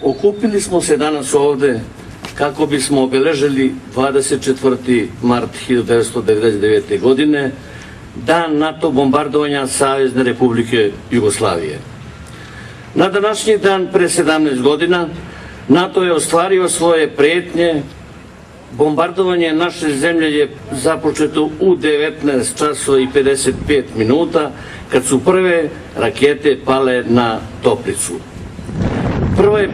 Okupili smo se danas ovde kako bismo obeležili 24. mart 1999. godine, dan NATO bombardovanja Savezne Republike Jugoslavije. Na današnji dan pre 17 godina NATO je ostvario svoje pretnje. Bombardovanje naše zemlje je započeto u 19 časova i 55 minuta kad su prve rakete pale na Toplicu. Prva je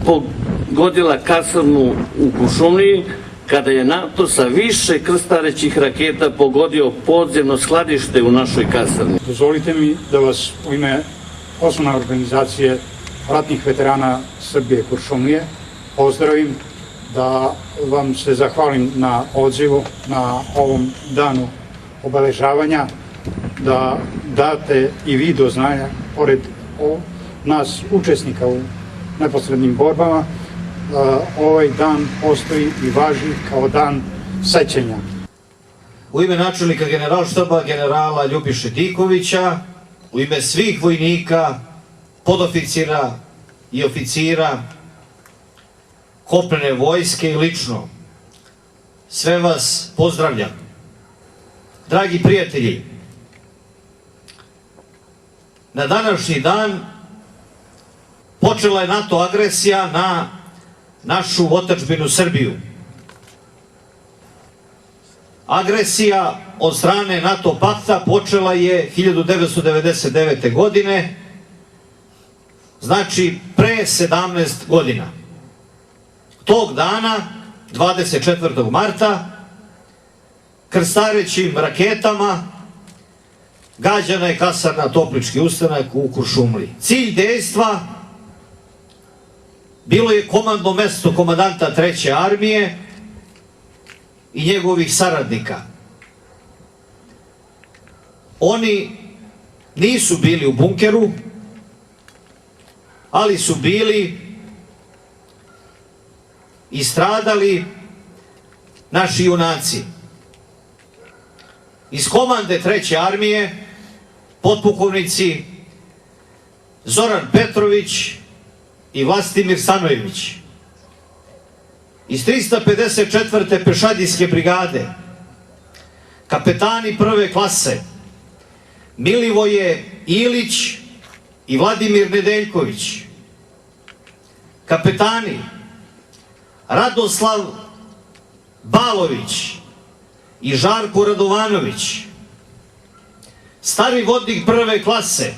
pogodila kasarnu u Kuršumliji kada je NATO sa više krstarećih raketa pogodio podzemno skladište u našoj kasarni. Dozvolite mi da vas u ime osnovne organizacije ratnih veterana Srbije Kuršumlije pozdravim, da vam se zahvalim na odzivu na ovom danu obeležavanja, da date i vi do znanja, pored nas učesnika u neposrednim borbama, ovaj dan postoji i važi kao dan sećanja. U ime načelnika Generalštaba generala Ljubiše Dikovića, u ime svih vojnika, podoficira i oficira kopnene vojske i lično, sve vas pozdravljam. Dragi prijatelji, na današnji dan počela je NATO agresija na našu otadžbinu Srbiju. Agresija od strane NATO pakta počela je 1999. godine, znači pre 17 godina. Tog dana, 24. marta, krstarećim raketama gađana je kasarna Toplički ustanak u Kuršumliji. Cilj dejstva bilo je komandno mesto komandanta 3. armije i njegovih saradnika. Oni nisu bili u bunkeru, ali su bili i stradali naši junaci. Iz komande 3. armije potpukovnici Zoran Petrović i Vlastimir Stanojević. Iz 354. pešadijske brigade kapetani prve klase Milivoje Ilić i Vladimir Nedeljković. Kapetani Radoslav Balović i Žarko Radovanović. Stari vodnik prve klase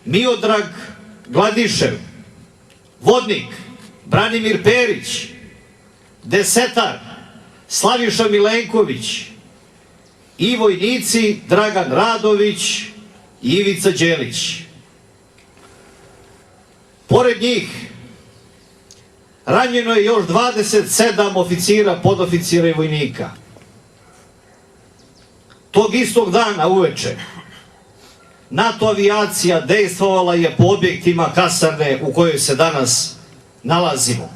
Miodrag Gladišev. Vodnik Branimir Perić. Desetar Slaviša Milenković i vojnici Dragan Radović i Ivica Đelić. Pored njih ranjeno je još 27 oficira, podoficira i vojnika. Tog istog dana uveče NATO avijacija dejstvovala je po objektima kasarne u kojoj se danas nalazimo.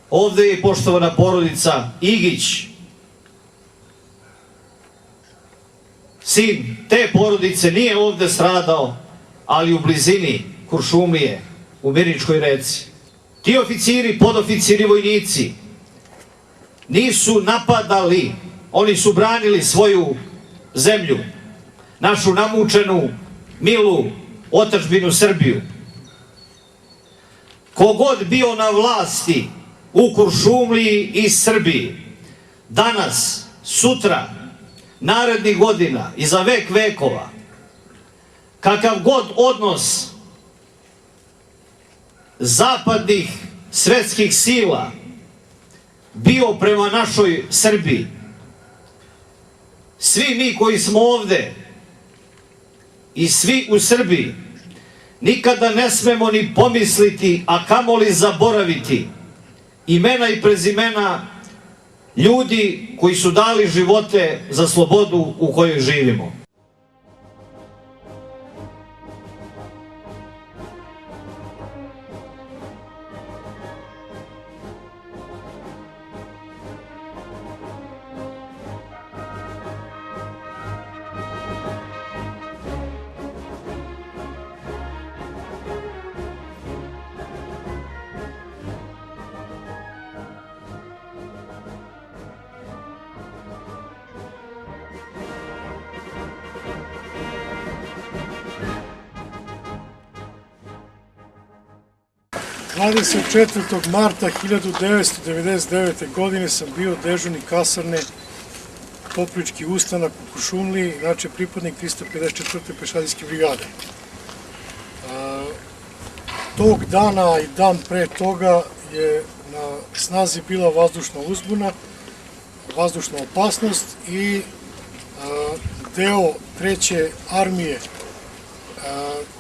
Ovde je poštovana porodica Igić. Sin te porodice nije ovde stradao, ali u blizini Kuršumlije, u Mirničkoj reci. Ti oficiri, podoficiri, vojnici nisu napadali, oni su branili svoju zemlju, našu namučenu, milu otadžbinu Srbiju. Kogod bio na vlasti u Kuršumliji i Srbiji, danas, sutra, narednih godina i za vek vekova, kakav god odnos zapadnih svetskih sila bio prema našoj Srbiji, svi mi koji smo ovde i svi u Srbiji nikada ne smemo ni pomisliti, a kamoli zaboraviti imena i prezimena ljudi koji su dali živote za slobodu u kojoj živimo. 24. marta 1999. godine sam bio dežurni kasarne Toplički ustanak u Kuršumliji, znači pripadnik 354. pešadijske brigade. Tog dana i dan pre toga je na snazi bila vazdušna uzbuna, vazdušna opasnost i deo 3. armije,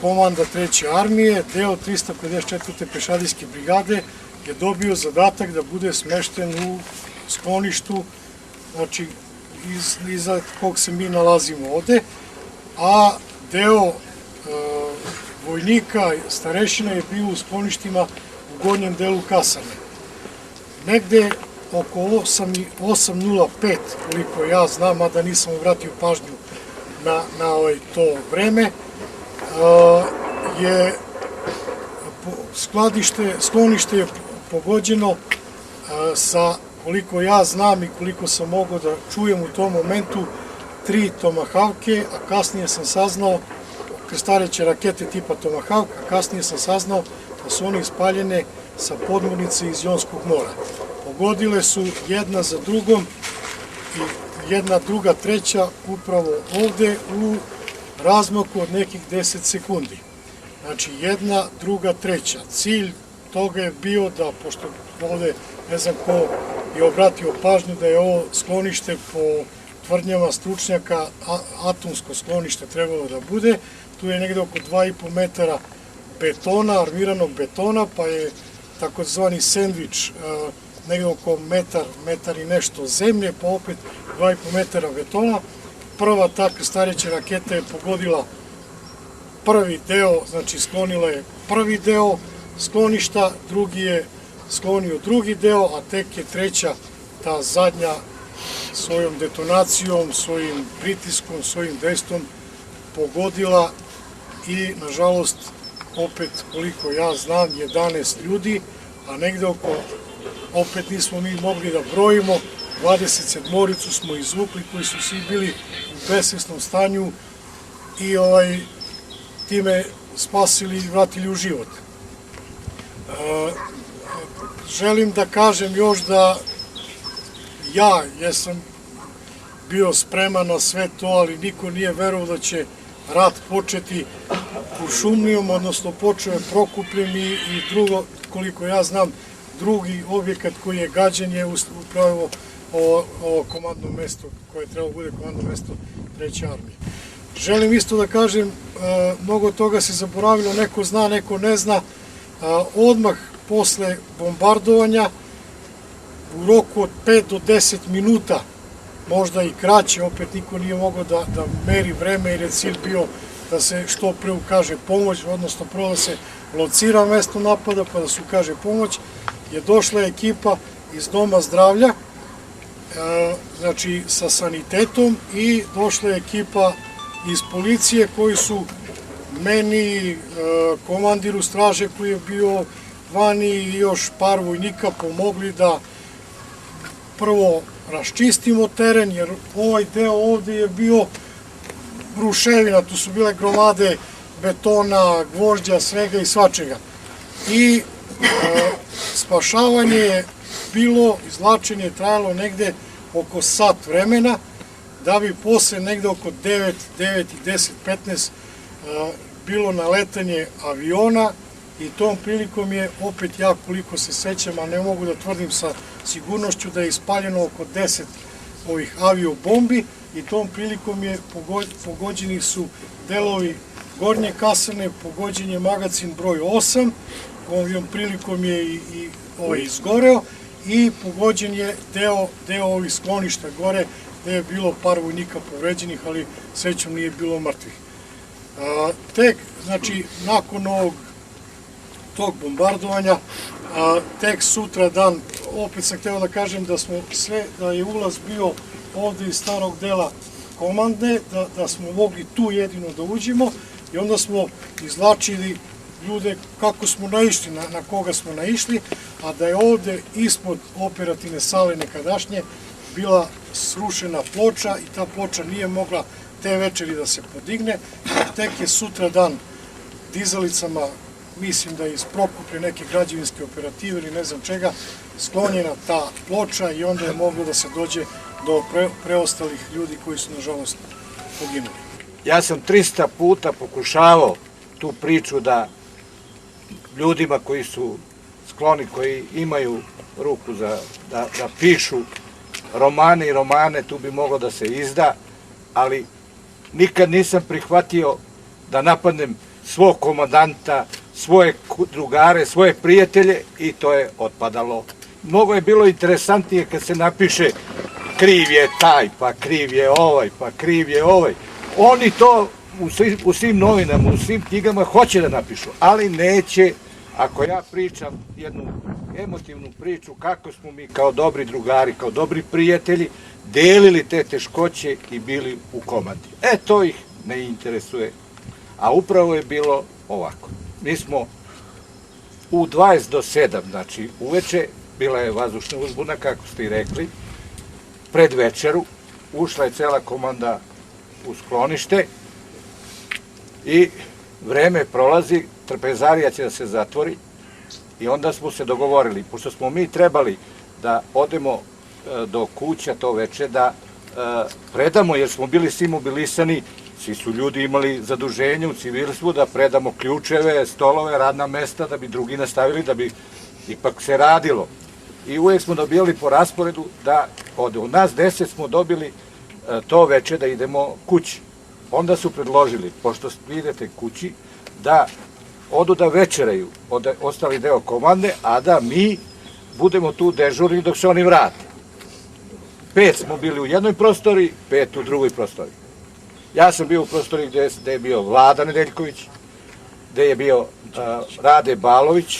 komanda 3. armije, deo 354. pešadijske brigade je dobio zadatak da bude smešten u skloništu, znači iza kog se mi nalazimo ovde, a deo vojnika, starešina je bio u skloništima u gornjem delu kasarne. Negde oko 8:05, koliko ja znam, a da nisam obratio pažnju na to vreme, je sklonište je pogođeno sa, koliko ja znam i koliko sam mogao da čujem u tom momentu, 3 Tomahawke, a kasnije sam saznao, krstareće rakete tipa Tomahawk, a kasnije sam saznao da su one ispaljene sa podmornice iz Jonskog mora. Pogodile su jedna za drugom i jedna, druga, treća upravo ovde u razmaku od nekih 10 sekundi. Znači jedna, druga, treća. Cilj toga je bio da, pošto ovde ne znam ko je obratio pažnju da je ovo sklonište po tvrdnjama stručnjaka, atomsko sklonište trebalo da bude, tu je negde oko 2,5 metara betona, armiranog betona, pa je takozvani sendvič negde oko metar i nešto zemlje, pa opet 2,5 metara betona. Prva ta krstareća raketa je pogodila prvi deo, znači sklonila je prvi deo skloništa, drugi je sklonio drugi deo, a tek je treća, ta zadnja, svojom detonacijom, svojim pritiskom, svojim dejstvom pogodila i, nažalost, opet, koliko ja znam, 11 ljudi, a negde oko, opet nismo mi mogli da brojimo, 27-oricu smo izvukli koji su svi bili u besvesnom stanju i time spasili i vratili u život. Želim da kažem još da ja jesam bio spreman na sve to, ali niko nije verovao da će rat početi Kuršumlijom, odnosno počeo je Prokupljem i drugo, koliko ja znam, drugi objekat koji je gađan je upravo ovo komandno mesto koje je trebalo bude komandno mesto 3. armije. Želim isto da kažem, mnogo toga se zaboravilo, neko zna, neko ne zna, odmah posle bombardovanja u roku od 5 do 10 minuta, možda i kraće, opet niko nije mogao da meri vreme jer je cilj bio da se što pre ukaže pomoć, odnosno prvo da se locira mesto napada pa da se ukaže pomoć, je došla ekipa iz Doma zdravlja, znači sa sanitetom, i došla je ekipa iz policije koji su meni, komandiru straže koji je bio vani i još par vojnika pomogli da prvo raščistimo teren, jer ovaj deo ovde je bio ruševina, tu su bile gromade betona, gvožđa, svega i svačega. I spašavanje je bilo, izvlačenje je trajalo negde oko sat vremena, da bi posle negde oko 9 i 10, 15 bilo naletanje aviona i tom prilikom je, opet ja koliko se sećam, a ne mogu da tvrdim sa sigurnošću, da je ispaljeno oko 10 ovih aviobombi i tom prilikom je pogođeni su delovi gornje kasarne, pogođen je magacin broj 8, ovom prilikom je i izgoreo, i pogođen je deo ovih skloništa gore, gde je bilo par vojnika povređenih, ali srećom nije bilo mrtvih. Tek, znači, nakon tog bombardovanja, tek sutra dan, opet sam hteo da kažem da smo sve, da je ulaz bio ovde iz starog dela komande, da smo mogli tu jedino da uđemo i onda smo izvlačili ljude kako smo naišli, na koga smo naišli, a da je ovde ispod operativne sale nekadašnje bila srušena ploča i ta ploča nije mogla te večeri da se podigne, tek je sutra dan dizalicama mislim da je iz Prokuplja neke građevinske operative ili ne znam čega sklonjena ta ploča i onda je moglo da se dođe do preostalih ljudi koji su nažalost poginuli. Ja sam 300 puta pokušavao tu priču da ljudima koji su skloni, koji imaju ruku da pišu romane i romane, tu bi moglo da se izda, ali nikad nisam prihvatio da napadnem svog komandanta, svoje drugare, svoje prijatelje i to je otpadalo. Mnogo je bilo interesantnije kad se napiše kriv je taj, pa kriv je ovaj, pa kriv je ovaj. Oni to u svim novinama, u svim knjigama hoće da napišu, ali neće ako ja pričam jednu emotivnu priču kako smo mi kao dobri drugari, kao dobri prijatelji delili te teškoće i bili u komandi. To ih ne interesuje. A upravo je bilo ovako. Mi smo u 20 do 7, znači uveče, bila je vazdušna uzbuna, kako ste i rekli, pred večeru, ušla je cela komanda u sklonište i vreme prolazi, trpezarija će da se zatvori i onda smo se dogovorili, pošto smo mi trebali da odemo do kuća to veče, da predamo, jer smo bili svi mobilisani, svi su ljudi imali zaduženje u civilstvu, da predamo ključeve, stolove, radna mesta, da bi drugi nastavili, da bi ipak se radilo. I uvijek smo dobijali po rasporedu da ode. U nas 10 smo dobili to veče da idemo kući. Onda su predložili, pošto vi idete kući, da odu da večeraju ostali deo komande, a da mi budemo tu dežurni dok se oni vrate. 5 smo bili u jednoj prostori, 5 u drugoj prostori. Ja sam bio u prostori gde je bio Vlada Nedeljković, gde je bio Rade Balović,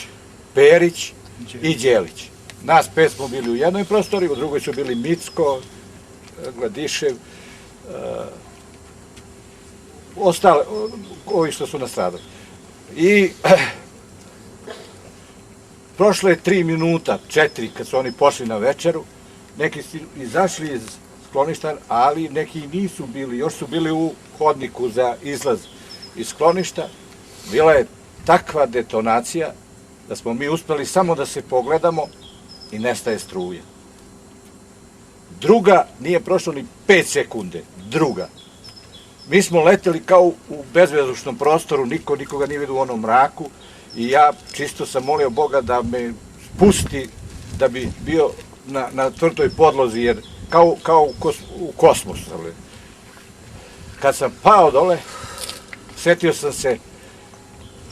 Perić i Đelić. Nas 5 smo bili u jednoj prostori, u drugoj su bili Micko, Gladišev, ostale, ovi što su nastradali. I prošlo je 3 minuta, 4, kad su oni pošli na večeru, neki su izašli iz skloništa, ali neki nisu bili, još su bili u hodniku za izlaz iz skloništa. Bila je takva detonacija da smo mi uspeli samo da se pogledamo i nestaje struja. Druga, nije prošlo ni 5 sekunde, druga. Mi smo leteli kao u bezvazdušnom prostoru, niko nikoga nije vidio u onom mraku i ja čisto sam molio Boga da me spusti da bi bio na tvrdoj podlozi, jer kao u kosmosu. Kad sam pao dole, setio sam se,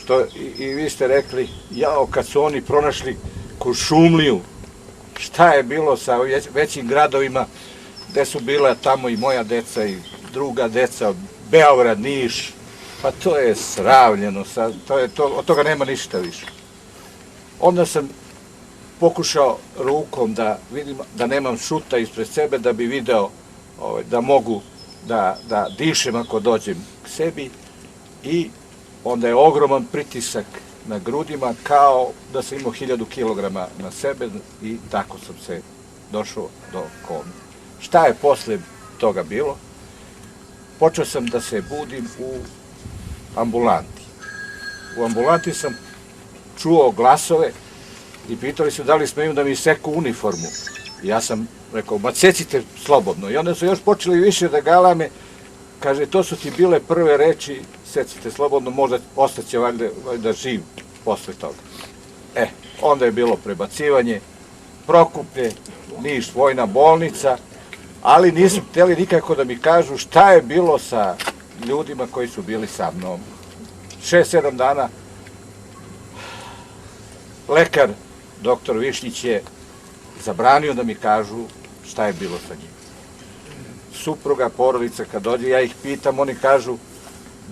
što i vi ste rekli, jao, kad su oni pronašli Kuršumliju, šta je bilo sa većim gradovima, gde su bila tamo i moja deca i druga deca, Beograd, Niš, pa to je sravljeno, od toga nema ništa više. Onda sam pokušao rukom da vidim da nemam šuta ispred sebe, da bi video da mogu da dišem ako dođem k sebi i onda je ogroman pritisak na grudima, kao da sam imao 1000 kilograma na sebe i tako sam se došao do kome. Šta je posle toga bilo? Počeo sam da se budim u ambulanti. U ambulanti sam čuo glasove i pitali su da li smeju da mi seku uniformu. Ja sam rekao, ma secite slobodno. I onda su još počeli više da galame, kaže, to su ti bile prve reči, secite slobodno, možda ostaće valjda živ posle toga. Onda je bilo prebacivanje, Prokuplje, Niš, vojna bolnica, ali nisu hteli nikako da mi kažu šta je bilo sa ljudima koji su bili sa mnom. 6-7 dana lekar, doktor Višnjić, je zabranio da mi kažu šta je bilo sa njim. Supruga, porodica, kad dođe, ja ih pitam, oni kažu,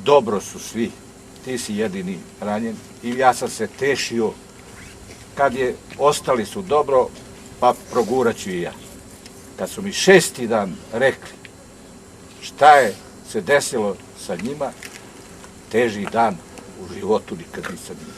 dobro su svi, ti si jedini ranjen i ja sam se tešio, kad je ostali su dobro, pa progurat ću i ja. Kad su mi 6. dan rekli šta je se desilo sa njima, teži dan u životu nikad nisam imao.